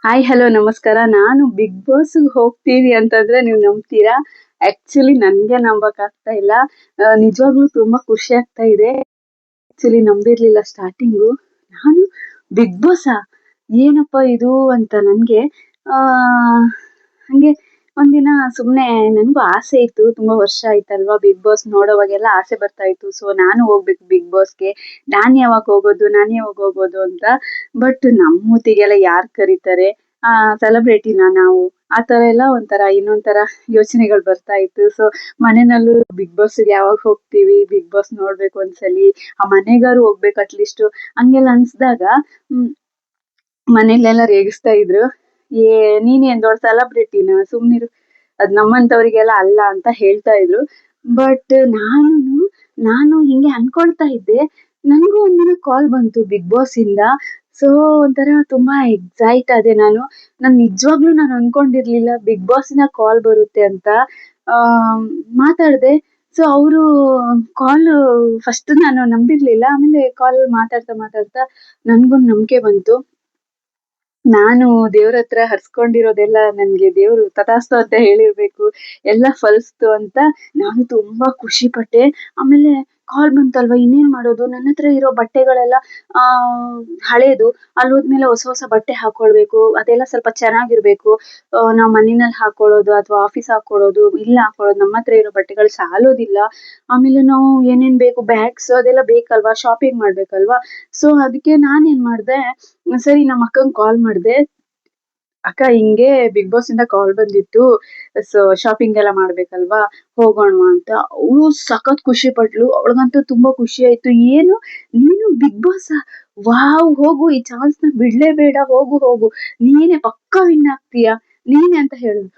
Hi hello ನಮಸ್ಕಾರ. ನಾನು big ಬಾಸ್‌ಗೆ ಹೋಗ್ತೀನಿ ಅಂತಂದ್ರೆ ನೀವು ನಂಬ್ತೀರಾ? ಆಕ್ಚುಲಿ ನನ್ಗೆ ನಂಬಕ್ ಆಗ್ತಾ ಇಲ್ಲ. ನಿಜವಾಗ್ಲೂ ತುಂಬಾ ಖುಷಿ ಆಗ್ತಾ ಇದೆ. ಆಕ್ಚುಲಿ ನಂಬಿರ್ಲಿಲ್ಲ ಸ್ಟಾರ್ಟಿಂಗು. ನಾನು ಬಿಗ್ ಬಾಸಾ? ಏನಪ್ಪಾ ಇದು ಅಂತ ನನ್ಗೆ ಆ ಹಂಗೆ ಒಂದಿನ ಸುಮ್ನೆ ನನ್ಗೂ ಆಸೆ ಇತ್ತು. ತುಂಬಾ ವರ್ಷ ಆಯ್ತಲ್ವಾ ಬಿಗ್ ಬಾಸ್ ನೋಡೋವಾಗೆಲ್ಲ ಆಸೆ ಬರ್ತಾ ಇತ್ತು. ಸೊ ನಾನು ಹೋಗ್ಬೇಕು ಬಿಗ್ ಬಾಸ್‌ಗೆ. ನಾನ್ ಯಾವಾಗ ಹೋಗೋದು ಅಂತ. ಬಟ್ ನಮ್ಮೂತಿಗೆಲ್ಲ ಯಾರ್ ಕರೀತಾರೆ? ಸೆಲೆಬ್ರಿಟಿನ ನಾವು? ಆ ತರ ಎಲ್ಲ ಇನ್ನೊಂದ್ ತರ ಯೋಚನೆಗಳು ಬರ್ತಾ ಇತ್ತು. ಸೊ ಮನೆನಲ್ಲೂ ಬಿಗ್ ಬಾಸ್‌ಗೆ ಯಾವಾಗ ಹೋಗ್ತೀವಿ? ಬಿಗ್ ಬಾಸ್ ನೋಡ್ಬೇಕು ಒಂದ್ಸಲಿ. ಆ ಮನೆಗಾರು ಹೋಗ್ಬೇಕು ಅಟ್ಲೀಸ್ಟ್ ಹಂಗೆಲ್ಲ ಅನ್ಸ್ದಾಗ ಹ್ಮ್ ಮನೇಲೆಲ್ಲ ರೇಗಿಸ್ತಾ ಇದ್ರು. ಏ ನೀನೇನ್ ದೊಡ್ಡ ಸೆಲೆಬ್ರಿಟಿನ ಸುಮ್ನಿರು, ಅದ್ ನಮ್ಮಂತವ್ರಿಗೆಲ್ಲ ಅಲ್ಲ ಅಂತ ಹೇಳ್ತಾ ಇದ್ರು. ಬಟ್ ನಾನು ಹಿಂಗೆ ಅನ್ಕೊಳ್ತಾ ಇದ್ದೆ. ನನ್ಗೂ ಒಂದಿನ ಕಾಲ್ ಬಂತು ಬಿಗ್ ಬಾಸ್ ಇಂದ. ಸೊ ಒಂಥರ ತುಂಬಾ ಎಕ್ಸೈಟ್ ಆದೆ ನಾನು. ನಾನು ಅನ್ಕೊಂಡಿರ್ಲಿಲ್ಲ ಬಿಗ್ ಬಾಸ್ ಇಂದ ಕಾಲ್ ಬರುತ್ತೆ ಅಂತ. ಆ ಮಾತಾಡ್ದೆ. ಸೊ ಅವರು ಕಾಲ್ ಫಸ್ಟ್ ನಾನು ನಂಬಿರ್ಲಿಲ್ಲ. ಆಮೇಲೆ ಕಾಲ್ ಮಾತಾಡ್ತಾ ಮಾತಾಡ್ತಾ ನನ್ಗೊಂದ್ ನಂಬಿಕೆ ಬಂತು. ನಾನು ದೇವ್ರತ್ರ ಹರ್ಸ್ಕೊಂಡಿರೋದೆಲ್ಲ ನನ್ಗೆ ದೇವ್ರು ತಥಾಸ್ತು ಅಂತ ಹೇಳಿರ್ಬೇಕು. ಎಲ್ಲ ಫಲಿಸ್ತು ಅಂತ ನಾನು ತುಂಬಾ ಖುಷಿ ಪಟ್ಟೆ. ಆಮೇಲೆ ಕಾಲ್ ಬಂತಲ್ವಾ ಇನ್ನೇನ್ ಮಾಡೋದು? ನನ್ನತ್ರ ಇರೋ ಬಟ್ಟೆಗಳೆಲ್ಲ ಆ ಹಳೇದು. ಅಲ್ಲೋದ್ಮೇಲೆ ಹೊಸ ಬಟ್ಟೆ ಹಾಕೊಳ್ಬೇಕು. ಅದೆಲ್ಲ ಸ್ವಲ್ಪ ಚೆನ್ನಾಗಿರ್ಬೇಕು. ನಾವ್ ಮನೆನಲ್ಲಿ ಹಾಕೊಳ್ಳೋದು ಅಥವಾ ಆಫೀಸ್ ಹಾಕೊಳ್ಳೋದು, ಇಲ್ಲಿ ಹಾಕೊಳ್ಳೋದು ನಮ್ಮತ್ರ ಇರೋ ಬಟ್ಟೆಗಳು ಸಾಲೋದಿಲ್ಲ. ಆಮೇಲೆ ನಾವು ಏನೇನ್ ಬೇಕು ಬ್ಯಾಗ್ಸ್ ಅದೆಲ್ಲ ಬೇಕಲ್ವಾ? ಶಾಪಿಂಗ್ ಮಾಡ್ಬೇಕಲ್ವಾ? ಸೊ ಅದಕ್ಕೆ ನಾನೇನ್ ಮಾಡ್ದೆ, ಸರಿ ನಮ್ಮ ಅಕ್ಕಂಗ್ ಕಾಲ್ ಮಾಡ್ದೆ. ಅಕ್ಕ ಹಿಂಗೆ ಬಿಗ್ ಬಾಸ್ ಇಂದ ಕಾಲ್ ಬಂದಿತ್ತು. ಸೊ ಶಾಪಿಂಗ್ ಎಲ್ಲ ಮಾಡ್ಬೇಕಲ್ವಾ? ಹೋಗೋಣ್ವಾ ಅಂತ. ಅವಳು ಸಖತ್ ಖುಷಿ ಪಟ್ಲು. ಅವಳಿಗಂತೂ ತುಂಬಾ ಖುಷಿ ಆಯ್ತು. ಏನು ನೀನು ಬಿಗ್ ಬಾಸಾ? ವಾವ್! ಹೋಗು, ಈ ಚಾನ್ಸ್‌ನ ಬಿಡ್ಲೇಬೇಡ. ಹೋಗು ಹೋಗು. ನೀನೇ ಪಕ್ಕಾ ವಿನ್ ಆಗ್ತೀಯ. ನೀನೆ ಅಂತ ಹೇಳಿದ್ರು.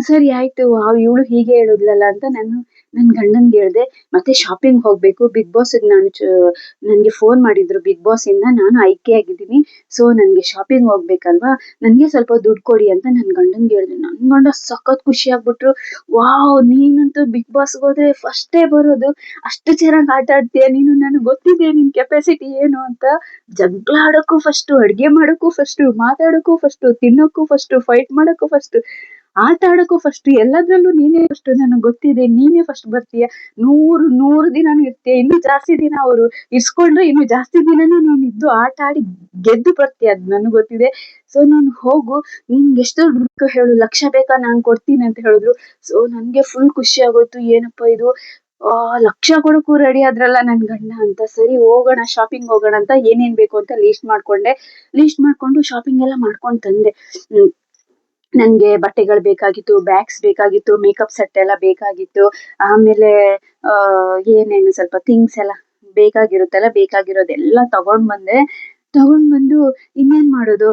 ಸರಿ ಆಯ್ತು. ವಾವ್! ಇವಳು ಹೀಗೆ ಹೇಳಿದ್ಲಲ್ಲ ಅಂತ ನಾನು ನನ್ ಗಂಡನ್ಗೆ ಹೇಳ್ದೆ. ಮತ್ತೆ ಶಾಪಿಂಗ್ ಹೋಗ್ಬೇಕು. ಬಿಗ್ ಬಾಸ್‌ಗೆ ನನ್ಗೆ ಫೋನ್ ಮಾಡಿದ್ರು ಬಿಗ್ ಬಾಸ್ ಇಂದ. ನಾನು ಆಯ್ಕೆ ಆಗಿದ್ದೀನಿ. ಸೊ ನನ್ಗೆ ಶಾಪಿಂಗ್ ಹೋಗ್ಬೇಕಲ್ವಾ? ನನ್ಗೆ ಸ್ವಲ್ಪ ದುಡ್ಡು ಕೊಡಿ ಅಂತ ನನ್ ಗಂಡನ್ಗೆ ಹೇಳ್ದೆ. ನನ್ ಗಂಡ ಸಖತ್ ಖುಷಿ ಆಗ್ಬಿಟ್ರು. ವಾವ್! ನೀನಂತೂ ಬಿಗ್ ಬಾಸ್‌ಗೆ ಹೋದ್ರೆ ಫಸ್ಟೇ ಬರೋದು. ಅಷ್ಟು ಚೆನ್ನಾಗ್ ಆಟ ಆಡ್ತೀಯ ನೀನು. ನನಗ್ ಗೊತ್ತಿದೆ ನಿನ್ ಕೆಪಾಸಿಟಿ ಏನು ಅಂತ. ಜಗಳ ಆಡಕ್ಕೂ ಫಸ್ಟು, ಅಡ್ಗೆ ಮಾಡಕ್ಕೂ ಫಸ್ಟು, ಮಾತಾಡಕ್ಕೂ ಫಸ್ಟು, ತಿನ್ನಕ್ಕೂ ಫಸ್ಟು, ಫೈಟ್ ಮಾಡಕ್ಕೂ ಫಸ್ಟು, ಆಟ ಆಡಕ್ಕೂ ಫಸ್ಟು, ಎಲ್ಲದ್ರಲ್ಲೂ ನೀನೇ ಫಸ್ಟು. ನನಗ್ ಗೊತ್ತಿದೆ ನೀನೇ ಫಸ್ಟ್ ಬರ್ತೀಯ. 100 ದಿನಾನು ಇರ್ತೀಯ. ಇನ್ನೂ ಜಾಸ್ತಿ ದಿನ ಅವ್ರು ಇರ್ಸ್ಕೊಂಡ್ರೆ ಇನ್ನೂ ಜಾಸ್ತಿ ದಿನಾನು ನೀನ್ ಇದ್ದು ಆಟ ಆಡಿ ಗೆದ್ದು ಬರ್ತೀಯ. ಅದ್ ನನ್ಗ್ ಗೊತ್ತಿದೆ. ಸೊ ನೀನ್ ಹೋಗು. ನಿನ್ಗೆ ಎಷ್ಟು ದುಡ್ಡು ಬೇಕು ಹೇಳು? 1,00,000 ಬೇಕಾ? ನಾನ್ ಕೊಡ್ತೀನಿ ಅಂತ ಹೇಳಿದ್ರು. ಸೊ ನನ್ಗೆ ಫುಲ್ ಖುಷಿ ಆಗೋಯ್ತು. ಏನಪ್ಪಾ ಇದು 1,00,000 ಕೊಡಕ್ಕೂ ರೆಡಿ ಆದ್ರಲ್ಲ ನನ್ ಗಂಡ ಅಂತ. ಸರಿ ಹೋಗೋಣ, ಶಾಪಿಂಗ್ ಹೋಗೋಣ ಅಂತ ಏನೇನ್ ಬೇಕು ಅಂತ ಲಿಸ್ಟ್ ಮಾಡ್ಕೊಂಡೆ. ಲಿಸ್ಟ್ ಮಾಡ್ಕೊಂಡು ಶಾಪಿಂಗ್ ಎಲ್ಲ ಮಾಡ್ಕೊಂಡ್ ತಂದೆ. ನನ್ಗೆ ಬಟ್ಟೆಗಳು ಬೇಕಾಗಿತ್ತು, ಬ್ಯಾಗ್ಸ್ ಬೇಕಾಗಿತ್ತು, ಮೇಕಪ್ ಸೆಟ್ ಎಲ್ಲ ಬೇಕಾಗಿತ್ತು. ಆಮೇಲೆ ಏನೇನು ಸ್ವಲ್ಪ ಥಿಂಗ್ಸ್ ಎಲ್ಲ ಬೇಕಾಗಿರೋದೆಲ್ಲ ತಗೊಂಡ್ ಬಂದೆ. ತಗೊಂಡ್ ಬಂದು ಇನ್ನೇನ್ ಮಾಡೋದು?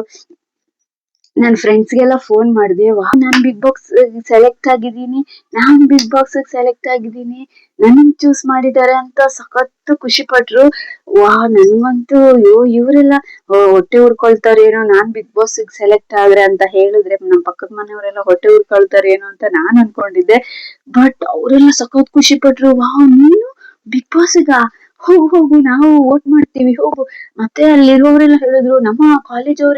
ನನ್ ಫ್ರೆಂಡ್ಸ್ಗೆಲ್ಲ ಫೋನ್ ಮಾಡ್ದೆ. ವಾಹ್! ನಾನ್ ಬಿಗ್ ಬಾಕ್ಸ್‌ಗೆ ಸೆಲೆಕ್ಟ್ ಆಗಿದ್ದೀನಿ. ನನ್ನನ್ ಚೂಸ್ ಮಾಡಿದ್ದಾರೆ ಅಂತ ಸಖತ್ ಖುಷಿ ಪಟ್ರು. ವಾಹ್! ನನ್ಗಂತೂ ಅಯ್ಯೋ ಇವರೆಲ್ಲ ಹೊಟ್ಟೆ ಉರ್ಕೊಳ್ತಾರೇನೋ ನಾನ್ ಬಿಗ್ ಬಾಸ್‌ಗೆ ಸೆಲೆಕ್ಟ್ ಆದ್ರೆ ಅಂತ ಹೇಳಿದ್ರೆ ನಮ್ ಪಕ್ಕದ ಮನೆಯವರೆಲ್ಲ ಹೊಟ್ಟೆ ಉರ್ಕೊಳ್ತಾರೇನೋ ಅಂತ ನಾನ್ ಅನ್ಕೊಂಡಿದ್ದೆ. ಬಟ್ ಅವರೆಲ್ಲ ಸಖತ್ ಖುಷಿ ಪಟ್ರು. ವಾಹ್! ನೀನು ಬಿಗ್ ಬಾಸ್‌ಗಾ? ಹೋಗು ಹೋಗು, ನಾವು ವೋಟ್ ಮಾಡ್ತೀವಿ ಹೋಗು. ಮತ್ತೆ ಅಲ್ಲಿರುವವರೆಲ್ಲ ಹೇಳಿದ್ರು, ನಮ್ಮ ಕಾಲೇಜ್ ಅವ್ರ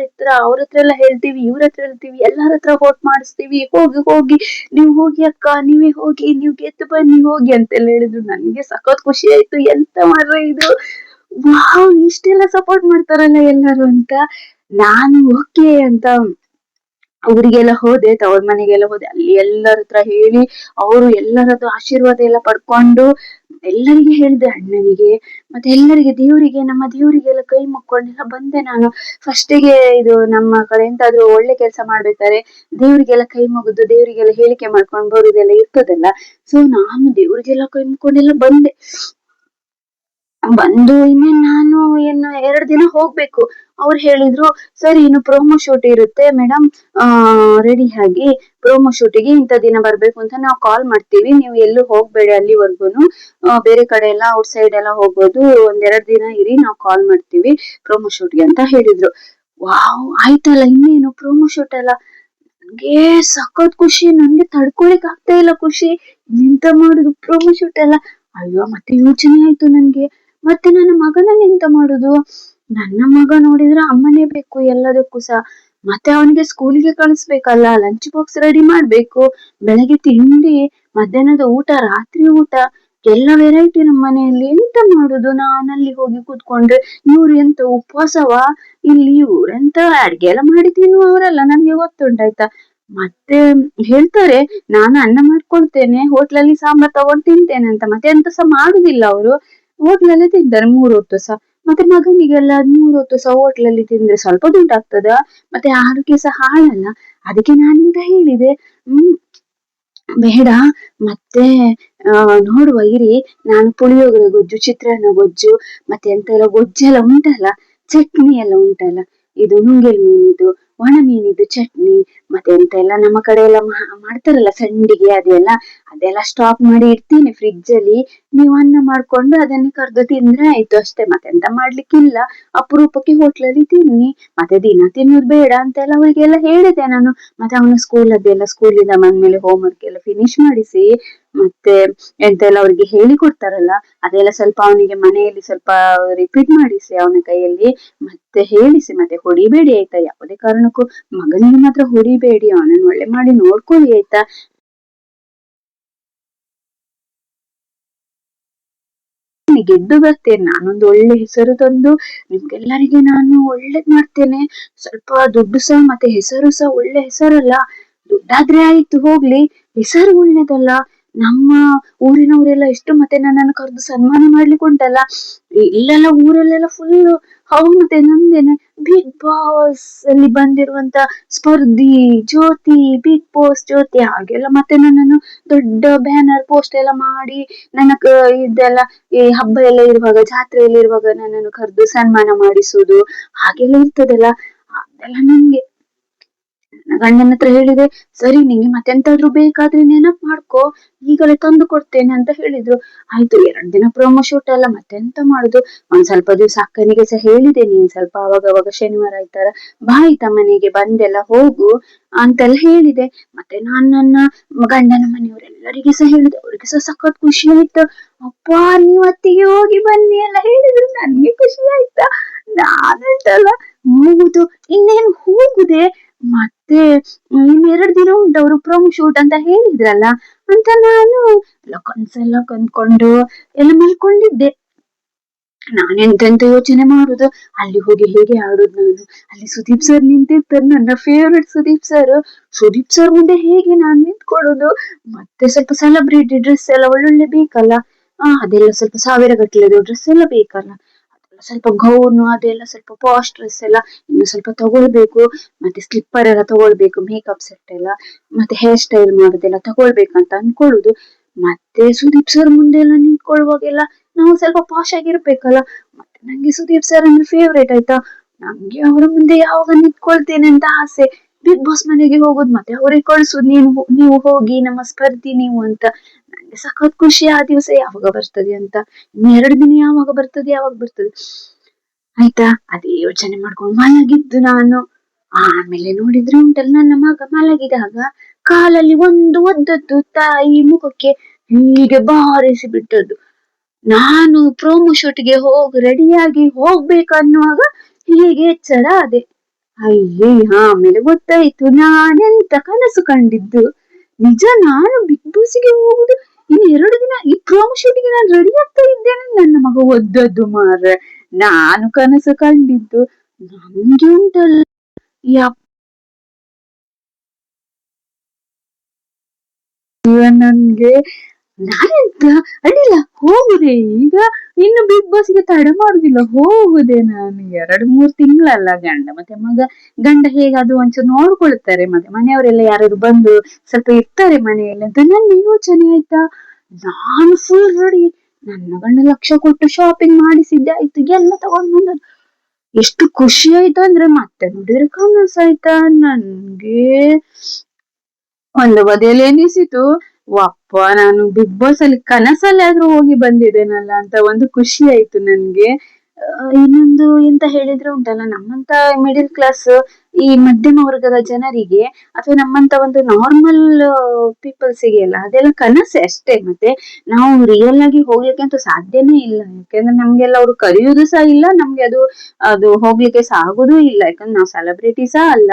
ಹತ್ರ ಎಲ್ಲ ಹೇಳ್ತೀವಿ, ಇವ್ರ ಹತ್ರ ಹೇಳ್ತೀವಿ, ಎಲ್ಲಾರ ಹತ್ರ ವೋಟ್ ಮಾಡಿಸ್ತೀವಿ. ಹೋಗಿ ನೀವ್ ಹೋಗಿ ಅಕ್ಕ, ನೀವೇ ಹೋಗಿ, ನೀವ್ ಗೆದ್ದು ಬನ್ನಿ ಹೋಗಿ ಅಂತೆಲ್ಲ ಹೇಳಿದ್ರು. ನನ್ಗೆ ಸಖತ್ ಖುಷಿ ಆಯ್ತು. ಎಂತ ಮಾರ್ರೆ ಇದು? ವಾವ್! ಇಷ್ಟೆಲ್ಲ ಸಪೋರ್ಟ್ ಮಾಡ್ತಾರಲ್ಲ ಎಲ್ಲರೂ ಅಂತ. ನಾನು ಓಕೆ ಅಂತ ಊರಿಗೆಲ್ಲ ಹೋದೆ, ತವ್ರ ಮನೆಗೆಲ್ಲ ಹೋದೆ. ಅಲ್ಲಿ ಎಲ್ಲರ ಹತ್ರ ಹೇಳಿ ಅವರು ಎಲ್ಲರದ್ದು ಆಶೀರ್ವಾದ ಎಲ್ಲ ಪಡ್ಕೊಂಡು ಎಲ್ಲರಿಗೆ ಹೇಳ್ದೆ. ಅಣ್ಣನಿಗೆ ಮತ್ತೆ ಎಲ್ಲರಿಗೆ, ನಮ್ಮ ದೇವರಿಗೆಲ್ಲ ಕೈ ಮುಕ್ಕೊಂಡೆಲ್ಲ ಬಂದೆ ನಾನು. ಫಸ್ಟಿಗೆ ಇದು ನಮ್ಮ ಕಡೆ ಎಂತಾದ್ರೂ ಒಳ್ಳೆ ಕೆಲಸ ಮಾಡ್ಬೇಕಾದ್ರೆ ದೇವರಿಗೆಲ್ಲ ಕೈ ಮುಗಿದು ದೇವರಿಗೆಲ್ಲ ಹೇಳಿಕೆ ಮಾಡ್ಕೊಂಡು ಬರುದೆಲ್ಲ ಇರ್ತದಲ್ಲ. ಸೊ ನಾನು ದೇವರಿಗೆಲ್ಲ ಕೈ ಮುಕ್ಕೊಂಡೆಲ್ಲ ಬಂದೆ. ಬಂದು ಇನ್ನೇನ್ ನಾನು 2 ದಿನ ಹೋಗ್ಬೇಕು. ಅವ್ರು ಹೇಳಿದ್ರು, ಸರಿ ಇನ್ನು ಪ್ರೋಮೋ ಶೂಟ್ ಇರುತ್ತೆ ಮೇಡಮ್, ರೆಡಿ ಆಗಿ ಪ್ರೋಮೋ ಶೂಟಿಗೆ ಇಂಥ ದಿನ ಬರ್ಬೇಕು ಅಂತ ನಾವು ಕಾಲ್ ಮಾಡ್ತೀವಿ. ನೀವು ಎಲ್ಲೂ ಹೋಗ್ಬೇಡಿ ಅಲ್ಲಿವರ್ಗುನು. ಬೇರೆ ಕಡೆ ಎಲ್ಲ ಔಟ್ಸೈಡ್ ಎಲ್ಲ ಹೋಗೋದು. 1-2 ದಿನ ಇರಿ, ನಾವು ಕಾಲ್ ಮಾಡ್ತೀವಿ ಪ್ರೋಮೋ ಶೂಟ್ಗೆ ಅಂತ ಹೇಳಿದ್ರು. ವಾವ್! ಆಯ್ತಲ್ಲ ಇನ್ನೇನು ಪ್ರೋಮೋ ಶೂಟ್ ಎಲ್ಲ. ನನ್ಗೆ ಸಖತ್ ಖುಷಿ. ನನ್ಗೆ ತಡ್ಕೊಳಿಕ್ ಆಗ್ತಾ ಇಲ್ಲ ಖುಷಿ. ಎಂತ ಮಾಡುದು ಪ್ರೋಮೋ ಶೂಟ್ ಎಲ್ಲ. ಅಯ್ಯೋ ಮತ್ತೆ ಯೋಚನೆ ಆಯ್ತು ನನ್ಗೆ. ಮತ್ತೆ ನನ್ನ ಮಗನನ್ನ ಎಂತ ಮಾಡುದು? ನನ್ನ ಮಗ ನೋಡಿದ್ರೆ ಅಮ್ಮನೇ ಬೇಕು ಎಲ್ಲದಕ್ಕೂ ಸಹ. ಮತ್ತೆ ಅವನಿಗೆ ಸ್ಕೂಲಿಗೆ ಕಳಿಸ್ಬೇಕಲ್ಲ, ಲಂಚ್ ಬಾಕ್ಸ್ ರೆಡಿ ಮಾಡ್ಬೇಕು, ಬೆಳಗ್ಗೆ ತಿಂಡಿ, ಮಧ್ಯಾಹ್ನದ ಊಟ, ರಾತ್ರಿ ಊಟ, ಎಲ್ಲ ವೆರೈಟಿ ನಮ್ಮ ಮನೆಯಲ್ಲಿ. ಎಂತ ಮಾಡುದು ನಾನಲ್ಲಿ ಹೋಗಿ ಕೂತ್ಕೊಂಡ್ರೆ? ಇವ್ರು ಎಂತ ಉಪವಾಸವ? ಇಲ್ಲಿ ಇವ್ರೆಂತ ಅಡ್ಗೆ ಎಲ್ಲ ಮಾಡಿ ತಿನ್ನುವವರಲ್ಲ, ನನ್ಗೆ ಗೊತ್ತುಂಟಾಯ್ತಾ. ಮತ್ತೆ ಹೇಳ್ತಾರೆ ನಾನು ಅನ್ನ ಮಾಡ್ಕೊಳ್ತೇನೆ, ಹೋಟ್ಲಲ್ಲಿ ಸಾಂಬಾರ್ ತಗೊಂಡು ತಿಂತೇನೆ ಅಂತ. ಮತ್ತೆ ಎಂತ ಸಹ ಮಾಡುದಿಲ್ಲ ಅವರು, ಹೋಟ್ಲಲ್ಲಿ ತಿಂತಾರೆ 3 ಹೊತ್ತು ಸಹ. ಮತ್ತೆ ಮಗನಿಗೆಲ್ಲ 3 ಹೊತ್ತು ಸಹ ಹೋಟ್ಲಲ್ಲಿ ತಿಂದ್ರೆ ಸ್ವಲ್ಪ ದುಡ್ಡು ಆಗ್ತದ, ಮತ್ತೆ ಆರೋಗ್ಯ ಸಹ ಹಾಳಲ್ಲ. ಅದಕ್ಕೆ ನಾನಿಂದ ಹೇಳಿದೆ, ಬೇಡ. ಮತ್ತೆ ನೋಡುವ ಇರಿ, ನಾನು ಪುಳಿಯೋಗರೆ ಗೊಜ್ಜು, ಚಿತ್ರಾನ್ನ ಗೊಜ್ಜು, ಮತ್ತೆ ಎಂತೆಲ್ಲ ಗೊಜ್ಜೆಲ್ಲ ಉಂಟಲ್ಲ, ಚಟ್ನಿ ಎಲ್ಲ ಉಂಟಲ್ಲ, ಇದು ನುಂಗೆಲ್ ಮೀನಿದು, ಒಣ ಮೀನಿದು ಚಟ್ನಿ, ಮತ್ತೆ ಎಂತೆಲ್ಲ ನಮ್ಮ ಕಡೆ ಎಲ್ಲ ಮಾಡ್ತಾರಲ್ಲ ಸಂಡಿಗೆ, ಅದೆಲ್ಲ ಸ್ಟಾಕ್ ಮಾಡಿ ಇಡ್ತೀನಿ ಫ್ರಿಡ್ಜ್ ಅಲ್ಲಿ. ನೀವು ಅನ್ನ ಮಾಡ್ಕೊಂಡು ಅದನ್ನೇ ಕರ್ದು ತಿಂದ್ರೆ ಆಯ್ತು ಅಷ್ಟೇ, ಮತ್ತೆ ಎಂತ ಮಾಡ್ಲಿಕ್ಕಿಲ್ಲ. ಅಪರೂಪಕ್ಕೆ ಹೋಟ್ಲಲ್ಲಿ ತಿನ್ನಿ, ಮತ್ತೆ ದಿನ ತಿನ್ನೋದು ಬೇಡ ಅಂತೆಲ್ಲ ಅವರಿಗೆಲ್ಲ ಹೇಳಿದೆ ನಾನು. ಮತ್ತೆ ಅವನ ಸ್ಕೂಲಿಂದ ಬಂದ್ಮೇಲೆ ಹೋಮ್ವರ್ಕ್ ಎಲ್ಲ ಫಿನಿಶ್ ಮಾಡಿಸಿ, ಮತ್ತೆ ಎಂತೆಲ್ಲ ಅವ್ರಿಗೆ ಹೇಳಿ ಕೊಡ್ತಾರಲ್ಲ ಅದೆಲ್ಲ ಸ್ವಲ್ಪ ಅವನಿಗೆ ಮನೆಯಲ್ಲಿ ಸ್ವಲ್ಪ ರಿಪೀಟ್ ಮಾಡಿಸಿ ಅವನ ಕೈಯಲ್ಲಿ, ಮತ್ತೆ ಹೇಳಿಸಿ. ಮತ್ತೆ ಹೊಡಿಬೇಡಿ ಆಯ್ತಾ, ಯಾವುದೇ ಕಾರಣಕ್ಕೂ ಮಗನಿಗೆ ಮಾತ್ರ ಹೊಡಿಬೇಡಿ, ಅವನನ್ನು ಒಳ್ಳೆ ಮಾಡಿ ನೋಡ್ಕೊಳ್ಳಿ ಆಯ್ತಾ. ಗೆದ್ದು ಬರ್ತೇನೆ, ನಾನೊಂದು ಒಳ್ಳೆ ಹೆಸರು ತಂದು ನಿಮ್ಗೆಲ್ಲರಿಗೆ ನಾನು ಒಳ್ಳೇದ್ ಮಾಡ್ತೇನೆ. ಸ್ವಲ್ಪ ದುಡ್ಡು ಸಹ ಮತ್ತೆ ಹೆಸರು ಸಹ, ಒಳ್ಳೆ ಹೆಸರಲ್ಲ. ದುಡ್ಡಾದ್ರೆ ಆಯ್ತು ಹೋಗ್ಲಿ, ಹೆಸರು ಒಳ್ಳೇದಲ್ಲ. ನಮ್ಮ ಊರಿನವರೆಲ್ಲ ಎಷ್ಟು ಮತ್ತೆ ನನ್ನನ್ನು ಕರೆದು ಸನ್ಮಾನ ಮಾಡ್ಲಿಕ್ಕೆ ಉಂಟಲ್ಲ. ಇಲ್ಲೆಲ್ಲ ಊರಲ್ಲೆಲ್ಲ ಫುಲ್ ಮತ್ತೆ ನಂದೇನೆ ಬಿಗ್ ಬಾಸ್ ಅಲ್ಲಿ ಬಂದಿರುವಂತ ಸ್ಪರ್ಧಿ ಜ್ಯೋತಿ, ಬಿಗ್ ಬಾಸ್ ಜ್ಯೋತಿ ಹಾಗೆಲ್ಲ ಮತ್ತೆ ನನ್ನನ್ನು ದೊಡ್ಡ ಬ್ಯಾನರ್ ಪೋಸ್ಟ್ ಎಲ್ಲ ಮಾಡಿ, ನನ್ನ ಇದೆಲ್ಲ ಈ ಹಬ್ಬ ಎಲ್ಲ ಇರುವಾಗ, ಜಾತ್ರೆ ಎಲ್ಲ ಇರುವಾಗ ನನ್ನನ್ನು ಕರೆದು ಸನ್ಮಾನ ಮಾಡಿಸುದು ಹಾಗೆಲ್ಲ ಇರ್ತದಲ್ಲ. ಅದೆಲ್ಲ ನಂಗೆ ಗಂಡನ ಹತ್ರ ಹೇಳಿದೆ, ಸರಿ ನಿಂಗೆ ಮತ್ತೆಂತಾದ್ರೂ ಬೇಕಾದ್ರೆ ನೆನಪು ಮಾಡ್ಕೊ, ಈಗಲೇ ತಂದು ಕೊಡ್ತೇನೆ ಅಂತ ಹೇಳಿದ್ರು. ಆಯ್ತು, 2 ದಿನ ಪ್ರೊಮೋ ಶೂಟ್ ಅಲ್ಲ, ಮತ್ತೆಂತ ಮಾಡುದು. ಒಂದ್ ಸ್ವಲ್ಪ ದಿವ್ಸ ಅಕ್ಕನಿಗೆ ಸಹ ಹೇಳಿದೆ, ನೀನ್ ಸ್ವಲ್ಪ ಅವಾಗ ಶನಿವಾರ ಆಯ್ತಾರ ಬಾ ಆಯ್ತಾ ಮನೆಗೆ, ಬಂದೆಲ್ಲ ಹೋಗು ಅಂತೆಲ್ಲ ಹೇಳಿದೆ. ಮತ್ತೆ ನಾನ್ ನನ್ನ ಗಂಡನ ಮನೆಯವರೆಲ್ಲರಿಗೆ ಸಹ ಹೇಳಿದೆ, ಅವ್ರಿಗೆ ಸಹ ಸಖತ್ ಖುಷಿ ಆಯ್ತು. ಅಪ್ಪ, ನೀವ್ ಅತ್ತಿಗೆ ಹೋಗಿ ಬನ್ನಿ ಎಲ್ಲ ಹೇಳಿದ್ರು, ನನ್ಗೆ ಖುಷಿ ಆಯ್ತಾ. ನಾನಂತಲ್ಲ ಹೋಗುದು, ಇನ್ನೇನು ಹೋಗುದೆ. ಮತ್ತೆ 2 ದಿನ ಉಂಟು, ಅವರು ಪ್ರೊಮೋ ಶೂಟ್ ಅಂತ ಹೇಳಿದ್ರಲ್ಲ ಅಂತ ನಾನು ಕನ್ಸೆಲ್ಲ ಕಂದ್ಕೊಂಡು ಎಲ್ಲ ಮಲ್ಕೊಂಡಿದ್ದೆ. ನಾನೆಂತೆಂತ ಯೋಚನೆ ಮಾಡುದು, ಅಲ್ಲಿ ಹೋಗಿ ಹೇಗೆ ಆಡುದು ನಾನು. ಅಲ್ಲಿ ಸುದೀಪ್ ಸರ್ ನಿಂತಿರ್ತಾರೆ, ನನ್ನ ಫೇವ್ರೆಟ್ ಸುದೀಪ್ ಸರ್ ಮುಂದೆ ಹೇಗೆ ನಾನು ನಿಂತ್ಕೊಳ್ಳೋದು. ಮತ್ತೆ ಸ್ವಲ್ಪ ಸೆಲೆಬ್ರಿಟಿ ಡ್ರೆಸ್ ಎಲ್ಲ ಒಳ್ಳೊಳ್ಳೆ ಬೇಕಲ್ಲ, ಅದೆಲ್ಲ ಸ್ವಲ್ಪ 1000 ಗಟ್ಟಲೆ ಡ್ರೆಸ್ ಎಲ್ಲ ಬೇಕಲ್ಲ, ಅದೆಲ್ಲ ಸ್ವಲ್ಪ ಗೌನು, ಅದೆಲ್ಲ ಸ್ವಲ್ಪ ಪಾಶ್ ಡ್ರೆಸ್ ಎಲ್ಲ ಇನ್ನು ಸ್ವಲ್ಪ ತಗೊಳ್ಬೇಕು. ಮತ್ತೆ ಸ್ಲಿಪ್ಪರ್ ಎಲ್ಲ ತಗೊಳ್ಬೇಕು, ಮೇಕಪ್ ಸೆಟ್ ಎಲ್ಲ, ಮತ್ತೆ ಹೇರ್ ಸ್ಟೈಲ್ ಮಾಡೋದೆಲ್ಲ ತಗೊಳ್ಬೇಕಂತ ಅನ್ಕೊಳ್ಳುದು. ಮತ್ತೆ ಸುದೀಪ್ ಸರ್ ಮುಂದೆ ಎಲ್ಲ ನಿಂತ್ಕೊಳ್ಳುವಾಗೆಲ್ಲ ನಾವು ಸ್ವಲ್ಪ ಪಾಶ್ ಆಗಿರ್ಬೇಕಲ್ಲ. ಮತ್ತೆ ನಂಗೆ ಸುದೀಪ್ ಸರ್ ಅಂದ್ರೆ ಫೇವ್ರೇಟ್ ಆಯ್ತಾ. ನಂಗೆ ಅವರ ಮುಂದೆ ಯಾವಾಗ ನಿಂತ್ಕೊಳ್ತೇನೆ ಅಂತ ಆಸೆ. ಬಿಗ್ ಬಾಸ್ ಮನೆಗೆ ಹೋಗುದು, ಮತ್ತೆ ಅವ್ರಿಗೆ ಕಳ್ಸುದು, ನೀವು ಹೋಗಿ ನಮ್ಮ ಸ್ಪರ್ಧಿ ನೀವು ಅಂತ. ನಂಗೆ ಸಖತ್ ಖುಷಿ. ಆ ದಿವಸ ಯಾವಾಗ ಬರ್ತದೆ ಅಂತ, ಇನ್ನು 2 ದಿನ ಯಾವಾಗ ಬರ್ತದೆ ಆಯ್ತಾ. ಅದೇ ಯೋಚನೆ ಮಾಡ್ಕೊಂಡು ಮಲಗಿದ್ದು ನಾನು. ಆಮೇಲೆ ನೋಡಿದ್ರೆ ಉಂಟಲ್ಲ, ನನ್ನ ಮಗ ಮಲಗಿದಾಗ ಕಾಲಲ್ಲಿ ಒಂದು ಒದ್ದದ್ದು ತಾಯಿ ಮುಖಕ್ಕೆ ಹೀಗೆ ಬಾರಿಸಿ ಬಿಟ್ಟದ್ದು. ನಾನು ಪ್ರೋಮೋ ಶೂಟ್ಗೆ ರೆಡಿಯಾಗಿ ಹೋಗ್ಬೇಕನ್ನುವಾಗ ಹೀಗೆ ಎಚ್ಚರ ಅದೇ. ಅಯ್ಯೇ, ಆಮೇಲೆ ಗೊತ್ತಾಯ್ತು ನಾನೆಂತ ಕನಸು ಕಂಡಿದ್ದು. ನಿಜ, ನಾನು ಬಿಗ್ ಬಾಸ್ಗೆ ಹೋಗುದು ಇನ್ನು 2 ದಿನ, ಈ ಪ್ರೋಮೋ ಶೂಟ್ಗೆ ನಾನು ರೆಡಿ ಆಗ್ತಾ ಇದ್ದೇನೆ, ನನ್ನ ಮಗ ಒದ್ದದ್ದು ಮಾರ್ರೆ. ನಾನು ಕನಸು ಕಂಡಿದ್ದು. ನನ್ಗೆ ಉಂಟಲ್ಲ, ನನ್ಗೆ ನಾನೆಂತ ಅಡ್ಡಿಲ್ಲ, ಹೋಗುದೇ ಈಗ. ಇನ್ನು ಬಿಗ್ ಬಾಸ್ಗೆ ತಡ ಮಾಡುದಿಲ್ಲ, ಹೋಗುದೇ ನಾನು. 2-3 ತಿಂಗಳಲ್ಲ, ಗಂಡ ಮತ್ತೆ ಮಗ, ಗಂಡ ಹೇಗಾದ್ರು ಒಂಚೂರು ನೋಡ್ಕೊಳ್ತಾರೆ, ಮತ್ತೆ ಮನೆಯವರೆಲ್ಲ ಯಾರಾದ್ರು ಬಂದು ಸ್ವಲ್ಪ ಇರ್ತಾರೆ ಮನೆಯಲ್ಲಿ ಅಂತ ನನ್ನ ಯೋಚನೆ ಆಯ್ತಾ. ನಾನು ಫುಲ್ ರೆಡಿ, ನನ್ನ ಗಂಡ ಲಕ್ಷ ಕೊಟ್ಟು ಶಾಪಿಂಗ್ ಮಾಡಿಸಿದ್ದೆ ಆಯ್ತು, ಎಲ್ಲ ತಗೊಂಡು ಬಂದದ್ದು. ಎಷ್ಟು ಖುಷಿ ಆಯ್ತು ಅಂದ್ರೆ, ಮತ್ತೆ ನೋಡಿದ್ರೆ ಕನಸಾಯ್ತಾ ನನ್ಗೆ. ಒಂದು ಬದಿಯಲ್ಲಿ ಎನಿಸಿತು, ವಪ್ಪ ನಾನು ಬಿಗ್ ಬಾಸ್ ಅಲ್ಲಿ ಕನಸಲ್ಲಿ ಆದ್ರೂ ಹೋಗಿ ಬಂದಿದ್ದೇನಲ್ಲ ಅಂತ ಒಂದು ಖುಷಿ ಆಯ್ತು ನನ್ಗೆ. ಇನ್ನೊಂದು ಎಂತ ಹೇಳಿದ್ರೆ ಉಂಟಲ್ಲ, ನಮ್ಮಂತ ಮಿಡಿಲ್ ಕ್ಲಾಸ್ ಈ ಮಧ್ಯಮ ವರ್ಗದ ಜನರಿಗೆ ಅಥವಾ ನಮ್ಮಂತ ಒಂದು ನಾರ್ಮಲ್ ಪೀಪಲ್ಸಿಗೆ ಎಲ್ಲ ಅದೆಲ್ಲ ಕನಸೆ ಅಷ್ಟೇ. ಮತ್ತೆ ನಾವು ರಿಯಲ್ ಆಗಿ ಹೋಗ್ಲಿಕ್ಕೆ ಅಂತೂ ಸಾಧ್ಯನೇ ಇಲ್ಲ, ಯಾಕಂದ್ರೆ ನಮ್ಗೆಲ್ಲ ಅವ್ರು ಕರೆಯುವುದು ಸಹ ಇಲ್ಲ, ನಮ್ಗೆ ಅದು ಅದು ಹೋಗ್ಲಿಕ್ಕೆ ಸಹ ಆಗುದೂ ಇಲ್ಲ, ಯಾಕಂದ್ರೆ ನಾವು ಸೆಲೆಬ್ರಿಟಿ ಸಹ ಅಲ್ಲ.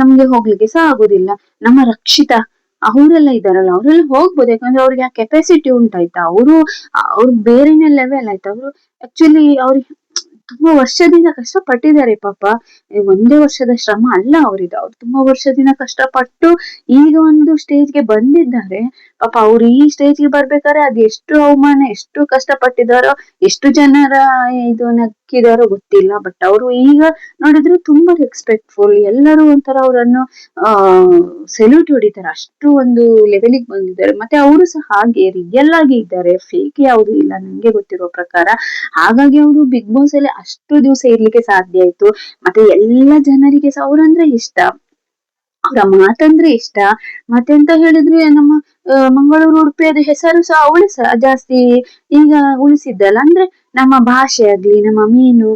ನಮ್ಗೆ ಹೋಗ್ಲಿಕ್ಕೆ ಸಹ ಆಗುದಿಲ್ಲ. ನಮ್ಮ ರಕ್ಷಿತಾ ಅವರೆಲ್ಲ ಇದಾರಲ್ಲ, ಅವರೆಲ್ಲ ಹೋಗ್ಬೋದು, ಯಾಕಂದ್ರೆ ಅವ್ರಿಗೆ ಆ ಕೆಪಾಸಿಟಿ ಉಂಟಾಯ್ತಾ. ಅವ್ರು ಬೇರೆನೆ ಲೆವೆಲ್ ಆಯ್ತಾ. ಅವರು ಆಕ್ಚುಲಿ ಅವ್ರಿಗೆ ತುಂಬಾ ವರ್ಷದಿಂದ ಕಷ್ಟಪಟ್ಟಿದ್ದಾರೆ ಪಾಪ. ಒಂದೇ ವರ್ಷದ ಶ್ರಮ ಅಲ್ಲ ಅವರಿದು, ಅವ್ರು ತುಂಬಾ ವರ್ಷದಿಂದ ಕಷ್ಟಪಟ್ಟು ಈಗ ಒಂದು ಸ್ಟೇಜ್ಗೆ ಬಂದಿದ್ದಾರೆ. ಪಾಪ ಅವ್ರು ಈ ಸ್ಟೇಜ್ಗೆ ಬರ್ಬೇಕಾದ್ರೆ ಅದು ಎಷ್ಟು ಅವಮಾನ, ಎಷ್ಟು ಕಷ್ಟಪಟ್ಟಿದಾರೋ, ಎಷ್ಟು ಜನರ ಇದು ನಕ್ಕಿದಾರೋ ಗೊತ್ತಿಲ್ಲ. ಬಟ್ ಅವರು ಈಗ ನೋಡಿದ್ರೆ ತುಂಬಾ ರೆಸ್ಪೆಕ್ಟ್ಫುಲ್, ಎಲ್ಲರೂ ಒಂಥರ ಅವರನ್ನು ಆ ಸೆಲ್ಯೂಟ್ ಹೊಡಿತಾರೆ, ಅಷ್ಟು ಒಂದು ಲೆವೆಲಿಗೆ ಬಂದಿದ್ದಾರೆ. ಮತ್ತೆ ಅವರು ಸಹ ಹಾಗೆ ರಿಯಲ್ ಆಗಿ ಇದ್ದಾರೆ, ಫೇಕ್ ಯಾವುದು ಇಲ್ಲ ನಂಗೆ ಗೊತ್ತಿರೋ ಪ್ರಕಾರ. ಹಾಗಾಗಿ ಅವರು ಬಿಗ್ ಬಾಸ್ ಅಲ್ಲಿ ಅಷ್ಟು ದಿವಸ ಇರ್ಲಿಕ್ಕೆ ಸಾಧ್ಯ ಆಯ್ತು. ಮತ್ತೆ ಎಲ್ಲ ಜನರಿಗೆ ಸಹ ಅವ್ರಂದ್ರೆ ಇಷ್ಟ, ಅವರ ಮಾತಂದ್ರೆ ಇಷ್ಟ. ಮತ್ತೆಂತ ಹೇಳಿದ್ರೆ ನಮ್ಮ ಮಂಗಳೂರು ಉಡುಪಿಯದ ಹೆಸರು ಸಹ ಅವಳು ಸಹ ಜಾಸ್ತಿ ಈಗ ಉಳಿಸಿದ್ದಲ್ಲ. ಅಂದ್ರೆ ನಮ್ಮ ಭಾಷೆ ಆಗ್ಲಿ, ನಮ್ಮ ಮೀನು,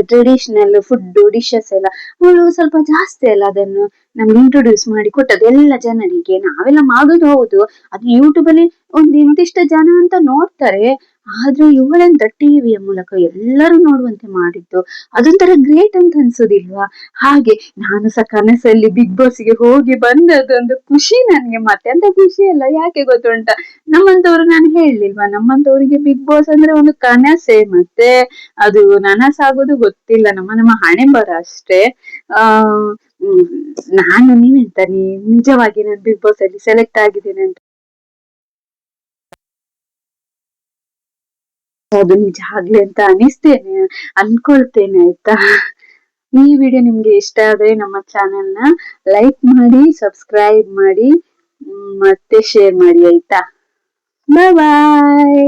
ಟ್ರೆಡಿಷನಲ್ ಫುಡ್ ಡಿಶಸ್ ಎಲ್ಲ ಅವಳು ಸ್ವಲ್ಪ ಜಾಸ್ತಿ ಅಲ್ಲ ಅದನ್ನು ನಮ್ಗೆ ಇಂಟ್ರೊಡ್ಯೂಸ್ ಮಾಡಿ ಕೊಟ್ಟದ್ದು ಎಲ್ಲ ಜನರಿಗೆ. ನಾವೆಲ್ಲ ಮಾಡುದು ಹೌದು, ಅದು ಯೂಟ್ಯೂಬ್ ಅಲ್ಲಿ ಒಂದು ಇಂತಿಷ್ಟ ಜನ ಅಂತ ನೋಡ್ತಾರೆ, ಆದ್ರೆ ಇವಳೆಂತ ಟಿವಿಯ ಮೂಲಕ ಎಲ್ಲರೂ ನೋಡುವಂತೆ ಮಾಡಿದ್ದು, ಅದೊಂಥರ ಗ್ರೇಟ್ ಅಂತ ಅನ್ಸೋದಿಲ್ವಾ? ಹಾಗೆ ನಾನು ಸಹ ಕನಸಲ್ಲಿ ಬಿಗ್ ಬಾಸ್ಗೆ ಹೋಗಿ ಬಂದದೊಂದು ಖುಷಿ ನನ್ಗೆ. ಮತ್ತೆ ಅಂತ ಖುಷಿ ಅಲ್ಲ, ಯಾಕೆ ಗೊತ್ತುಂಟ, ನಮ್ಮಂತವ್ರು ನಾನು ಹೇಳಿಲ್ವಾ, ನಮ್ಮಂತವ್ರಿಗೆ ಬಿಗ್ ಬಾಸ್ ಅಂದ್ರೆ ಒಂದು ಕನಸೆ. ಮತ್ತೆ ಅದು ನನಸಾಗೋದು ಗೊತ್ತಿಲ್ಲ, ನಮ್ಮ ನಮ್ಮ ಹಣೆ ಬರ ಅಷ್ಟೇ. ಆ ಹ್ಮ್, ನೀವೆಂತ ನಿಜವಾಗಿ ನಾನು ಬಿಗ್ ಬಾಸ್ ಅಲ್ಲಿ ಸೆಲೆಕ್ಟ್ ಆಗಿದ್ದೇನೆ ಅಂತ ಅದು ನಿಜ ಆಗ್ಲಿ ಅಂತ ಅನ್ಕೊಳ್ತೇನೆ ಆಯ್ತಾ. ಈ ವಿಡಿಯೋ ನಿಮ್ಗೆ ಇಷ್ಟ ಆದ್ರೆ ನಮ್ಮ ಚಾನೆಲ್ ನ ಲೈಕ್ ಮಾಡಿ, ಸಬ್ಸ್ಕ್ರೈಬ್ ಮಾಡಿ, ಮತ್ತೆ ಶೇರ್ ಮಾಡಿ ಆಯ್ತಾ. ಬಾಯ್ ಬಾಯ್.